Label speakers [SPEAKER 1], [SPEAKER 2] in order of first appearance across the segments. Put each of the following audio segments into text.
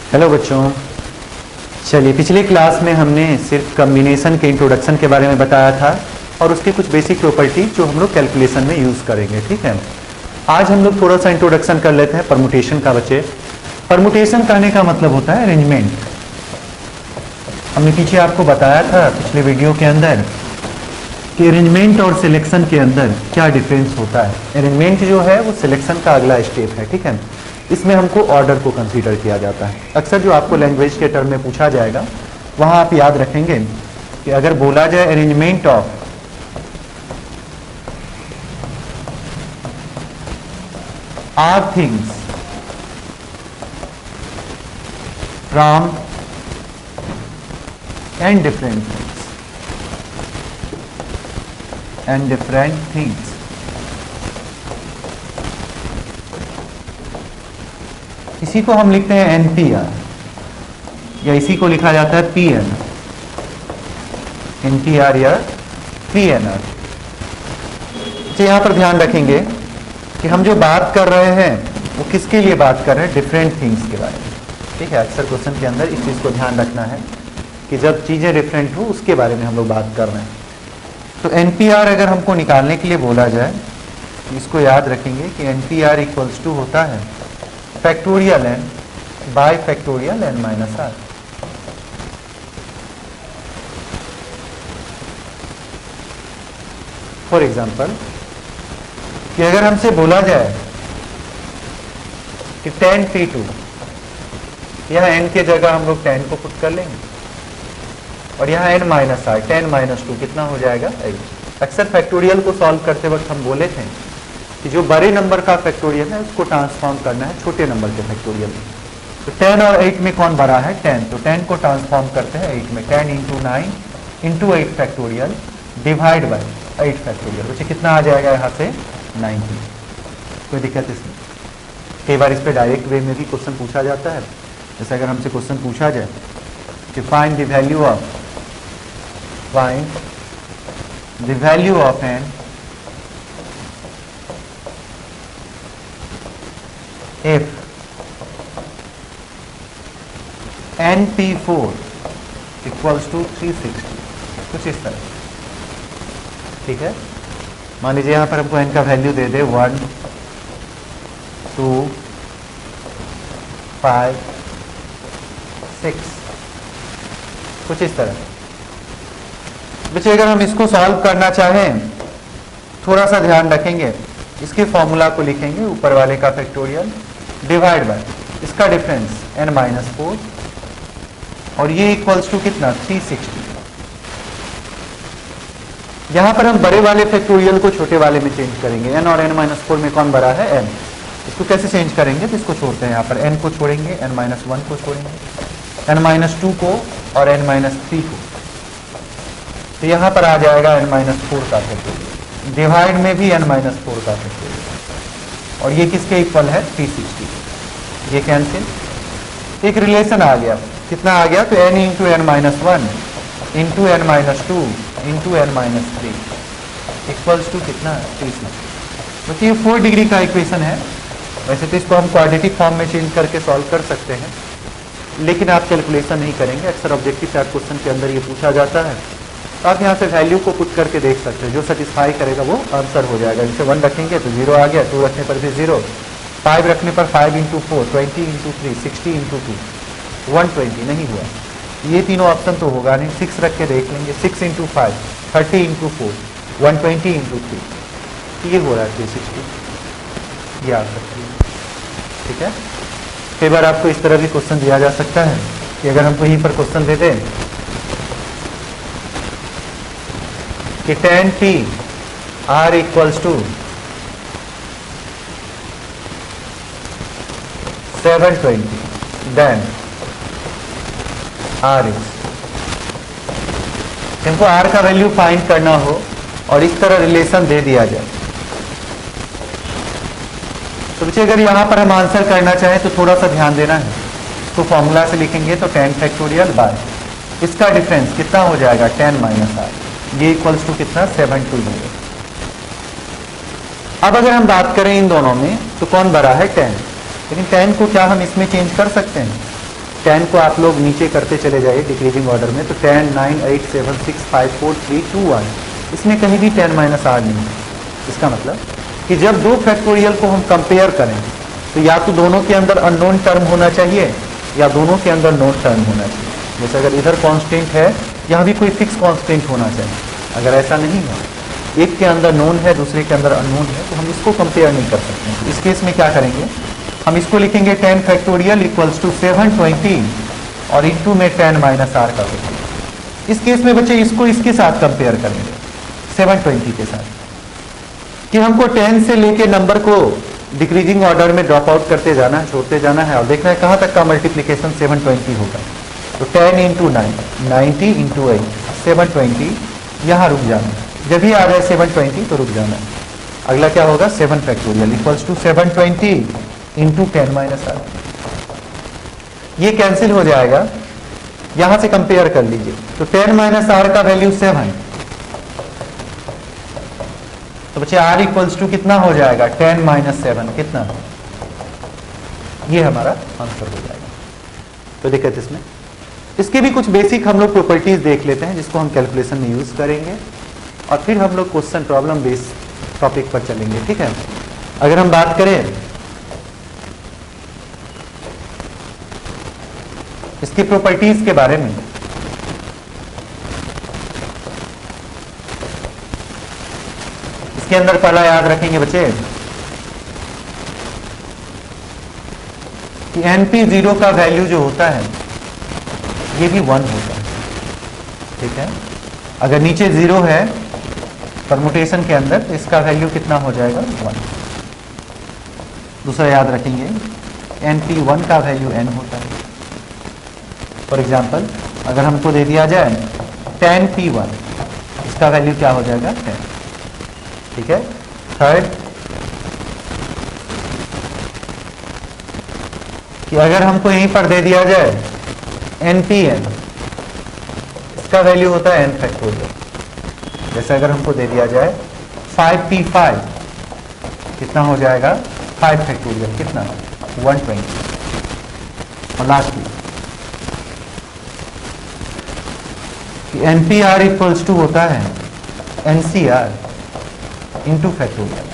[SPEAKER 1] Hello बच्चों। चलिए, पिछले क्लास में हमने सिर्फ कॉम्बिनेशन के इंट्रोडक्शन के बारे में बताया था और उसके कुछ बेसिक प्रॉपर्टी जो हम लोग कैलकुलेशन में यूज़ करेंगे। ठीक है, आज हम लोग थोड़ा सा इंट्रोडक्शन कर लेते हैं परमुटेशन का। बच्चे, परमुटेशन कहने का मतलब होता है अरेंजमेंट। हमने पीछे आपको बताया था पिछले वीडियो के अंदर कि अरेंजमेंट और सिलेक्शन के अंदर क्या डिफरेंस होता है। अरेंजमेंट जो है वो सिलेक्शन का अगला स्टेप है। ठीक है, इसमें हमको ऑर्डर को कंसीडर किया जाता है। अक्सर जो आपको लैंग्वेज के टर्म में पूछा जाएगा वहां आप याद रखेंगे कि अगर बोला जाए arrangement of r things from n different things, इसी को हम लिखते हैं एनपीआर या इसी को लिखा जाता है पीएनआर, एनपीआर या पीएनआर। तो यहां पर ध्यान रखेंगे कि हम जो बात कर रहे हैं वो किसके लिए बात कर रहे हैं, डिफरेंट थिंग्स के बारे में। ठीक है, अक्सर क्वेश्चन के अंदर इस चीज को ध्यान रखना है कि जब चीजें डिफरेंट हो उसके बारे में हम लोग बात कर रहे हैं। तो एनपीआर अगर हमको निकालने के लिए बोला जाए तो इसको याद रखेंगे कि एनपीआर इक्वल्स टू होता है factorial n by factorial n minus r. For example कि अगर हमसे बोला जाए कि tan P2, यहां n के जगह हम लोग tan को पुट कर लेंगे और यहां n minus r, tan minus 2 कितना हो जाएगा 8। अक्सर फैक्टोरियल को सॉल्व करते वक्त हम बोले थे कि जो बड़े नंबर का फैक्टोरियल है उसको ट्रांसफॉर्म करना है छोटे नंबर के फैक्टोरियल में। तो 10 और 8 में कौन बड़ा है, 10, तो 10 को ट्रांसफॉर्म करते हैं 8 में। 10 into 9 into 8 factorial divide by 8 factorial, बच्चे कितना आ जाएगा यहाँ से 90। कोई दिक्कत इसमें? कई बार इस पर डायरेक्ट वे में भी क्वेश्चन पूछा जाता है। जैसे अगर हमसे क्वेश्चन पूछा जाए कि find the value of n if NP4 equals to 360, कुछ इस तरह। ठीक है, मान लीजिए यहां पर हमको n का वैल्यू दे दे 1, 2, 5, 6, कुछ इस तरह। बच्चे अगर हम इसको सॉल्व करना चाहें थोड़ा सा ध्यान रखेंगे, इसके फॉर्मूला को लिखेंगे ऊपर वाले का फैक्टोरियल डिवाइड बाय इसका डिफरेंस n माइनस 4 और ये इक्वल्स टू कितना 360। यहां पर हम बड़े वाले फैक्टोरियल को छोटे वाले में चेंज करेंगे। n और n माइनस 4 में कौन बड़ा है, n। इसको कैसे चेंज करेंगे, तो इसको छोड़ते हैं, यहाँ पर n को छोड़ेंगे, n माइनस 1 को छोड़ेंगे, n माइनस 2 को और n माइनस 3 को। तो यहां पर आ जाएगा n माइनस 4 का फैक्टोरियल, डिवाइड में भी n माइनस 4 का फैक्टोरियल, और ये किसके इक्वल है 360। ये कैंसिल, एक रिलेशन आ गया, कितना आ गया, तो n into n minus 1 into n minus 2 into n minus 3 equals to कितना 360। तो ये 4 डिग्री का इक्वेशन है। वैसे तो इसको हम क्वाड्रेटिक फॉर्म में चेंज करके सॉल्व कर सकते हैं, लेकिन आप कैलकुलेशन नहीं करेंगे। अक्सर ऑब्जेक्टिव टाइप क्वेश्चन के अंदर ये पूछा जाता है, तो आप यहाँ से वैल्यू को पुट करके देख सकते हैं, जो सेटिस्फाई करेगा वो आंसर हो जाएगा। जैसे 1 रखेंगे तो 0 आ गया, 2 रखने पर भी 0, 5 रखने पर 5 इंटू 4, 20 इंटू 3, 60 इंटू 2, 120 नहीं हुआ। ये तीनों ऑप्शन तो होगा नहीं। 6 रख के देख लेंगे, 6 इंटू 5, 30 इंटू 4, 120 इंटू 3, ये हो रहा है 360, ये आ सकती है। ठीक है, कई बार आपको इस तरह भी क्वेश्चन दिया जा सकता है कि अगर हमको यहीं पर क्वेश्चन दे दें कि tan P R equals to 720 then R is, हमको R का वैल्यू फाइंड करना हो और इस तरह रिलेशन दे दिया जाए, तो बच्चे अगर यहां पर हम आंसर करना चाहें तो थोड़ा सा ध्यान देना है। तो फॉर्मूला से लिखेंगे तो tan फैक्टोरियल बाय इसका डिफरेंस कितना हो जाएगा, tan माइनस R, ये इक्वल्स टू कितना 720। अब अगर हम बात करें इन दोनों में तो कौन बड़ा है 10, लेकिन 10 को क्या हम इसमें चेंज कर सकते हैं? 10 को आप लोग नीचे करते चले जाइए डिक्रीजिंग ऑर्डर में, तो 10, 9, 8, 7, 6, 5, 4, 3, 2, 1, इसमें कहीं भी 10 माइनस आर नहीं है। इसका मतलब कि जब दो फैक्टोरियल को हम कंपेयर करें तो या तो दोनों के अंदर अननोन टर्म होना चाहिए या दोनों के अंदर नोन टर्म होना चाहिए। जैसे अगर इधर कांस्टेंट है, यहाँ भी कोई फिक्स कांस्टेंट होना चाहिए। अगर ऐसा नहीं है, एक के अंदर नोन है दूसरे के अंदर अननोन है, तो हम इसको कंपेयर नहीं कर सकते। तो इस केस में क्या करेंगे, हम इसको लिखेंगे 10 फैक्टोरियल इक्वल्स टू 720 और इंटू में 10 माइनस आर कर देंगे। इस केस में बच्चे इसको इसके साथ कंपेयर करेंगे 720 के साथ, कि हमको 10 से लेके नंबर को डिक्रीजिंग ऑर्डर में ड्रॉप आउट करते जाना है, छोड़ते जाना है, और देखना है कहाँ तक का मल्टीप्लीकेशन 720 होगा। तो 10 इंटू 9, 90 इंटू 8, 720, यहाँ रुक जाना है। जब भी आ जाए 720 तो रुक जाना है। अगला क्या होगा, 7 factorial equals to 720 into 10 minus आर। ये कैंसिल हो जाएगा, यहां से कंपेयर कर लीजिए। तो 10 माइनस आर का वैल्यू 7, तो बच्चे आर इक्वल्स टू कितना हो जाएगा, 10 माइनस 7 कितना, ये हमारा आंसर हो जाएगा। तो दिक्कत इसमें, इसके भी कुछ बेसिक हम लोग प्रॉपर्टीज देख लेते हैं जिसको हम कैलकुलेशन में यूज करेंगे, और फिर हम लोग क्वेश्चन प्रॉब्लम बेस्ड टॉपिक पर चलेंगे। ठीक है, अगर हम बात करें इसकी प्रॉपर्टीज के बारे में, इसके अंदर पहला याद रखेंगे बच्चे कि NP0 का वैल्यू जो होता है ये भी 1 होता है। ठीक है, अगर नीचे 0 है परमुटेशन के अंदर तो इसका वैल्यू कितना हो जाएगा, 1। दूसरा याद रखेंगे NP1 का वैल्यू n होता है। फॉर एग्जाम्पल अगर हमको दे दिया जाए 10P1, इसका वैल्यू क्या हो जाएगा, 10। ठीक है, थर्ड कि अगर हमको यहीं पर दे दिया जाए NPN, इसका वैल्यू होता है n फैक्टोरियल। जैसे अगर हमको दे दिया जाए 5P5, कितना हो जाएगा, 5 फैक्टोरियल कितना, 120। और लास्टली कि NPR इक्वल्स टू होता है NCR इंटू फैक्टोरियल।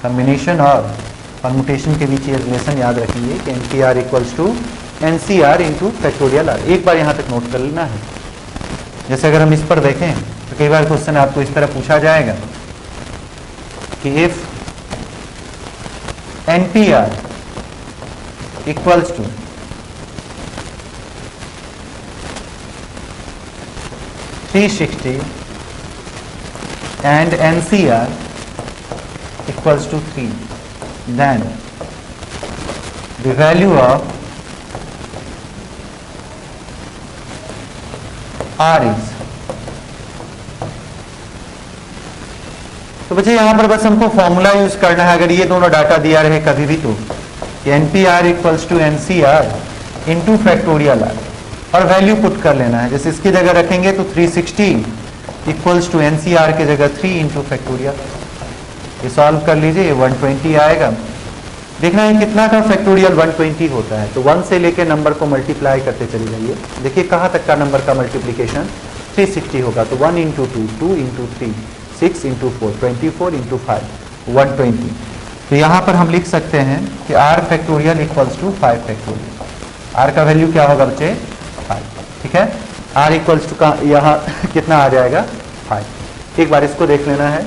[SPEAKER 1] कॉम्बिनेशन और परमुटेशन के बीच ये रिलेशन याद रखिए कि NPR equals to NCR into factorial R. एक बार यहाँ तक नोट कर लेना है। जैसे अगर हम इस पर देखें तो कई बार क्वेश्चन आपको इस तरह पूछा जाएगा कि if NPR equals to $360 and NCR equals to 3, then the value of R is, तो बच्चे यहां पर बस हमको फॉर्मूला यूज करना है। अगर ये दोनों डाटा दिया रहे कभी भी तो NPR equals to NCR into factorial R, और वैल्यू पुट कर लेना है। जैसे इसकी जगह रखेंगे तो 360 इक्वल्स टू NCR की जगह 3 इंटू फैक्टोरियल। ये सॉल्व कर लीजिए, ये 120 आएगा। देखना है कितना का फैक्टोरियल 120 होता है, तो 1 से लेके नंबर को मल्टीप्लाई करते चले जाइए। देखिए कहाँ तक का नंबर का मल्टीप्लीकेशन 360 होगा, तो 1 इंटू 2, 2 इंटू 3, 6 इंटू 4, 24 इंटू 5, 120। तो यहाँ पर हम लिख सकते हैं कि R factorial equals to 5 factorial. R का वैल्यू क्या होगा बच्चे, 5। ठीक है, R इक्वल्स टू का यहाँ कितना आ जाएगा, 5। एक बार इसको देख लेना है।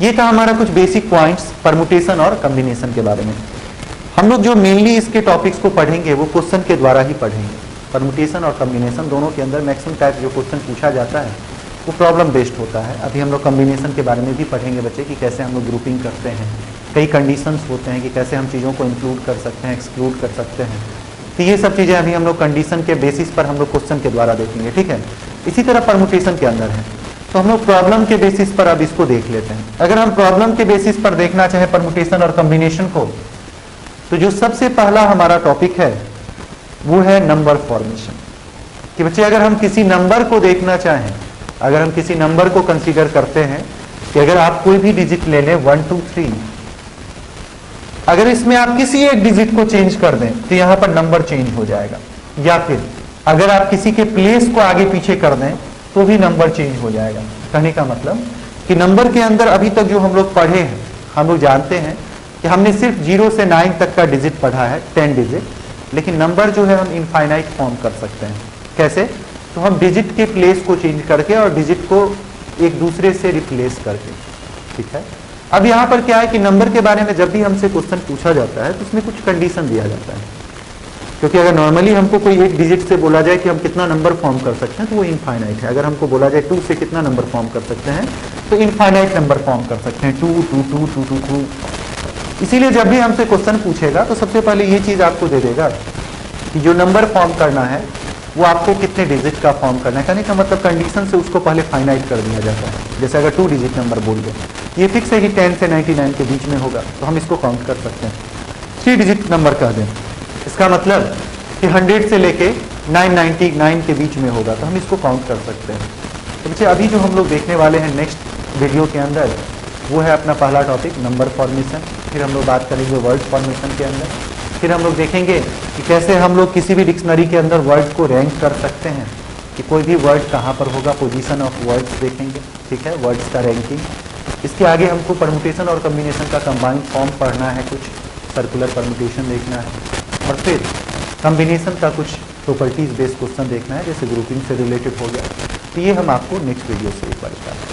[SPEAKER 1] ये था हमारा कुछ बेसिक पॉइंट्स परमुटेशन और कॉम्बिनेशन के बारे में। हम लोग जो मेनली इसके टॉपिक्स को पढ़ेंगे वो क्वेश्चन के द्वारा ही पढ़ेंगे। परमुटेशन और कॉम्बिनेशन दोनों के अंदर मैक्सिमम टाइप जो क्वेश्चन पूछा जाता है वो प्रॉब्लम बेस्ड होता है। अभी हम लोग कॉम्बिनेशन के बारे में भी पढ़ेंगे बच्चे कि कैसे हम लोग ग्रुपिंग करते हैं, कई कंडीशंस होते हैं कि कैसे हम चीज़ों को इंक्लूड कर सकते हैं, एक्सक्लूड कर सकते हैं। तो ये सब चीज़ें अभी हम लोग कंडीशन के बेसिस पर हम लोग क्वेश्चन के द्वारा देखेंगे। ठीक है, इसी तरह परमुटेशन के अंदर है, तो हम लोग प्रॉब्लम के बेसिस पर अब इसको देख लेते हैं। अगर हम प्रॉब्लम के बेसिस पर देखना चाहे परमुटेशन और कॉम्बिनेशन को, तो जो सबसे पहला हमारा टॉपिक है वो है नंबर फॉर्मेशन। कि बच्चे अगर हम किसी नंबर को देखना चाहें, अगर हम किसी नंबर को कंसीडर करते हैं कि अगर आप कोई भी डिजिट ले लें 1 2 3, अगर इसमें आप किसी एक डिजिट को चेंज कर दें तो यहां पर नंबर चेंज हो जाएगा, या फिर अगर आप किसी के प्लेस को आगे पीछे कर दें तो भी नंबर चेंज हो जाएगा। कहने का मतलब कि नंबर के अंदर अभी तक जो हम लोग पढ़े हैं, हम लोग जानते हैं कि हमने सिर्फ 0 से 9 तक का डिजिट पढ़ा है, 10 डिजिट, लेकिन नंबर जो है हम इनफाइनाइट फॉर्म कर सकते हैं। कैसे? तो हम डिजिट के प्लेस को चेंज करके और डिजिट को एक दूसरे से रिप्लेस करके। ठीक है, अब यहाँ पर क्या है कि नंबर के बारे में जब भी हमसे क्वेश्चन पूछा जाता है तो उसमें कुछ कंडीशन दिया जाता है, क्योंकि अगर नॉर्मली हमको कोई एक डिजिट से बोला जाए कि हम कितना नंबर फॉर्म कर सकते हैं तो वो इनफाइनाइट है। अगर हमको बोला जाए 2 से कितना नंबर फॉर्म कर सकते हैं तो इनफाइनाइट नंबर फॉर्म कर सकते हैं, 2 2 2 2 2 2। इसीलिए जब भी हमसे क्वेश्चन पूछेगा तो सबसे पहले ये चीज आपको दे देगा कि जो नंबर फॉर्म करना है वो आपको कितने डिजिट का फॉर्म करना है। कहने का मतलब कंडीशन से उसको पहले फाइनाइट कर दिया जाता है। जैसे अगर 2 डिजिट नंबर बोल दे, ये फिक्स है कि 10 से 99 के बीच में होगा तो हम इसको काउंट कर सकते हैं। 3 डिजिट नंबर कह दें, इसका मतलब कि 100 से लेके 999 के बीच में होगा तो हम इसको काउंट कर सकते हैं। तो बच्चे अभी जो हम लोग देखने वाले हैं नेक्स्ट वीडियो के अंदर वो है अपना पहला टॉपिक नंबर फॉर्मेशन। फिर हम लोग बात करेंगे वर्ड फॉर्मेशन के अंदर। फिर हम लोग देखेंगे कि कैसे हम लोग किसी भी डिक्शनरी के अंदर वर्ड को रैंक कर सकते हैं, कि कोई भी वर्ड कहाँ पर होगा, पोजीशन ऑफ वर्ड्स देखेंगे। ठीक है, वर्ड्स का रैंकिंग। इसके आगे हमको परमुटेशन और कम्बिनेशन का कंबाइंड फॉर्म पढ़ना है, कुछ सर्कुलर परमुटेशन देखना है, और फिर कम्बिनेशन का कुछ प्रॉपर्टीज बेस्ड क्वेश्चन देखना है, जैसे ग्रुपिंग से रिलेटेड हो गया। तो ये हम आपको नेक्स्ट वीडियो से एक बार बताएंगे।